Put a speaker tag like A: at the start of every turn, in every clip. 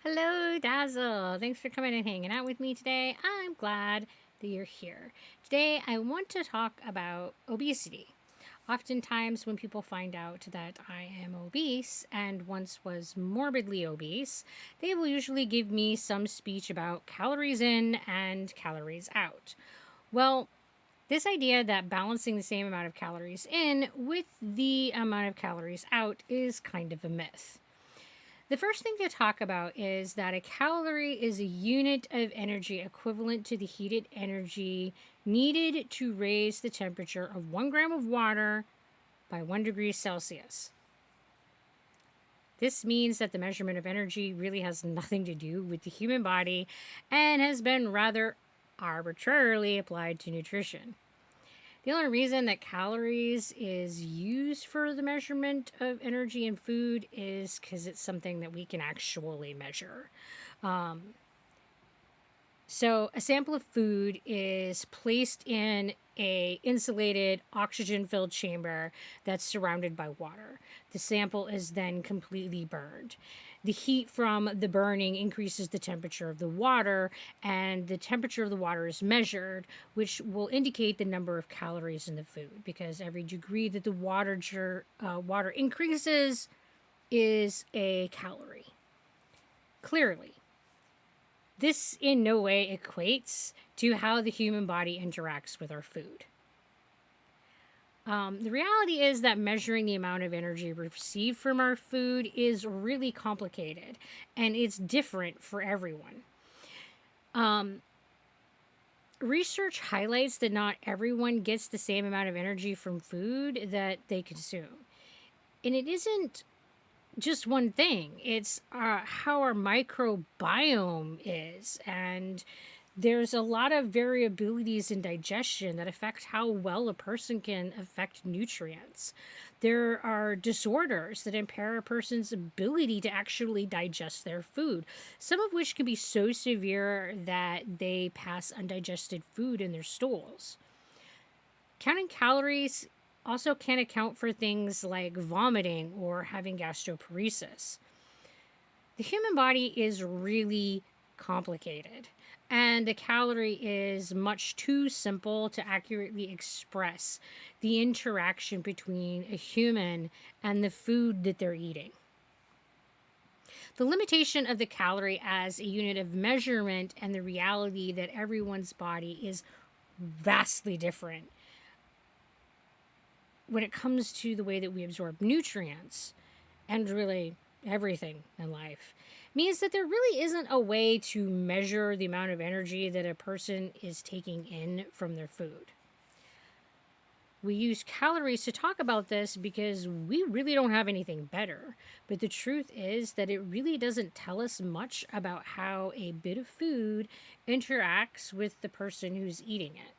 A: Hello, Dazzle. Thanks for coming and hanging out with me today. I'm glad that you're here. Today, I want to talk about obesity. Oftentimes, when people find out that I am obese and once was morbidly obese, they will usually give me some speech about calories in and calories out. Well, this idea that balancing the same amount of calories in with the amount of calories out is kind of a myth. The first thing to talk about is that a calorie is a unit of energy equivalent to the heated energy needed to raise the temperature of 1 gram of water by 1 degree Celsius. This means that the measurement of energy really has nothing to do with the human body and has been rather arbitrarily applied to nutrition. The only reason that calories is used for the measurement of energy in food is because it's something that we can actually measure. Um, so a sample of food is placed in a insulated oxygen filled chamber that's surrounded by water. The sample is then completely burned. The heat from the burning increases the temperature of the water, and the temperature of the water is measured, which will indicate the number of calories in the food, because every degree that the water increases is a calorie. Clearly, this in no way equates to how the human body interacts with our food. The reality is that measuring the amount of energy received from our food is really complicated and it's different for everyone. Um, Research highlights that not everyone gets the same amount of energy from food that they consume. And it isn't just one thing. It's how our microbiome is. And there's a lot of variabilities in digestion that affect how well a person can affect nutrients. There are disorders that impair a person's ability to actually digest their food, some of which can be so severe that they pass undigested food in their stools. Counting calories also can account for things like vomiting or having gastroparesis. The human body is really complicated, and the calorie is much too simple to accurately express the interaction between a human and the food that they're eating. The limitation of the calorie as a unit of measurement and the reality that everyone's body is vastly different when it comes to the way that we absorb nutrients and really everything in life means that there really isn't a way to measure the amount of energy that a person is taking in from their food. We use calories to talk about this because we really don't have anything better. But the truth is that it really doesn't tell us much about how a bit of food interacts with the person who's eating it.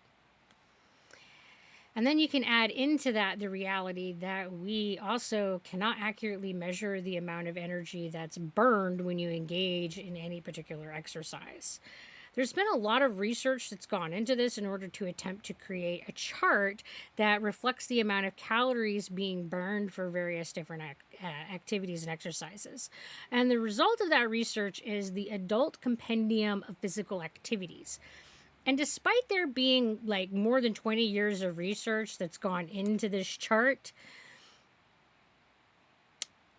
A: And then you can add into that the reality that we also cannot accurately measure the amount of energy that's burned when you engage in any particular exercise. There's been a lot of research that's gone into this in order to attempt to create a chart that reflects the amount of calories being burned for various different activities and exercises. And the result of that research is the Adult Compendium of Physical Activities. And despite there being like more than 20 years of research that's gone into this chart,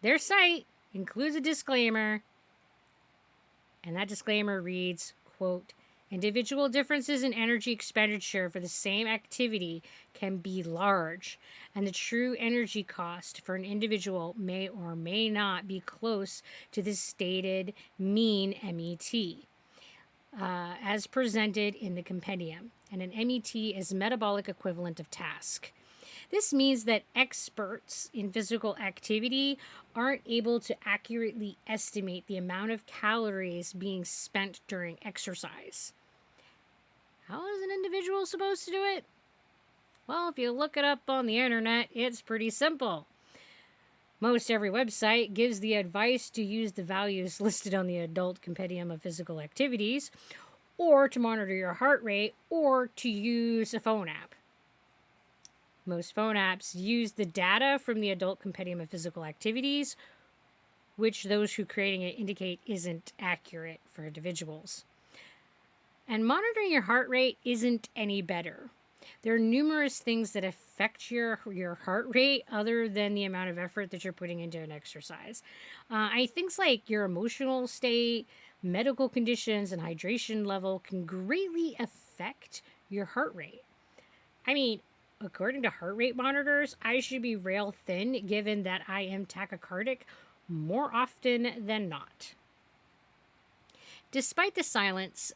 A: their site includes a disclaimer, and that disclaimer reads, quote, individual differences in energy expenditure for the same activity can be large, and the true energy cost for an individual may or may not be close to the stated mean MET. As presented in the compendium, and an MET is metabolic equivalent of task. This means that experts in physical activity aren't able to accurately estimate the amount of calories being spent during exercise. How is an individual supposed to do it? Well, if you look it up on the internet, it's pretty simple. Most every website gives the advice to use the values listed on the Adult Compendium of Physical Activities, or to monitor your heart rate, or to use a phone app. Most phone apps use the data from the Adult Compendium of Physical Activities, which those who creating it indicate isn't accurate for individuals. And monitoring your heart rate isn't any better. There are numerous things that affect your heart rate other than the amount of effort that you're putting into an exercise. Things like your emotional state, medical conditions, and hydration level can greatly affect your heart rate. I mean, according to heart rate monitors, I should be rail thin given that I am tachycardic more often than not. Despite the silence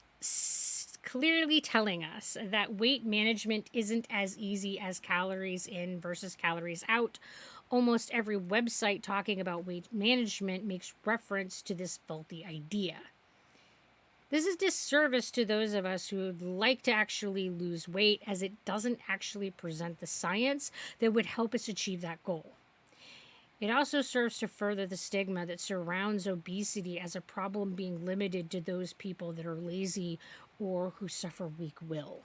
A: clearly telling us that weight management isn't as easy as calories in versus calories out, almost every website talking about weight management makes reference to this faulty idea. This is disservice to those of us who would like to actually lose weight, as it doesn't actually present the science that would help us achieve that goal. It also serves to further the stigma that surrounds obesity as a problem being limited to those people that are lazy or who suffer weak will.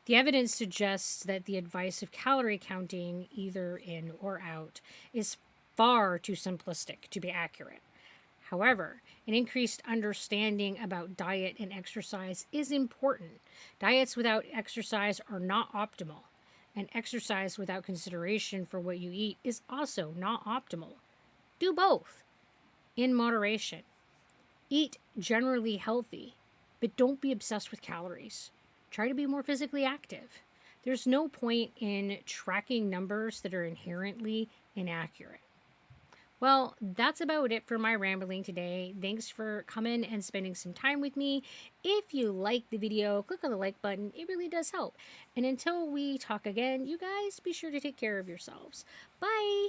A: The evidence suggests that the advice of calorie counting, either in or out, is far too simplistic to be accurate. However, an increased understanding about diet and exercise is important. Diets without exercise are not optimal, and exercise without consideration for what you eat is also not optimal. Do both in moderation. Eat generally healthy, but don't be obsessed with calories. Try to be more physically active. There's no point in tracking numbers that are inherently inaccurate. Well, that's about it for my rambling today. Thanks for coming and spending some time with me. If you like the video, click on the like button. It really does help. And until we talk again, you guys be sure to take care of yourselves. Bye!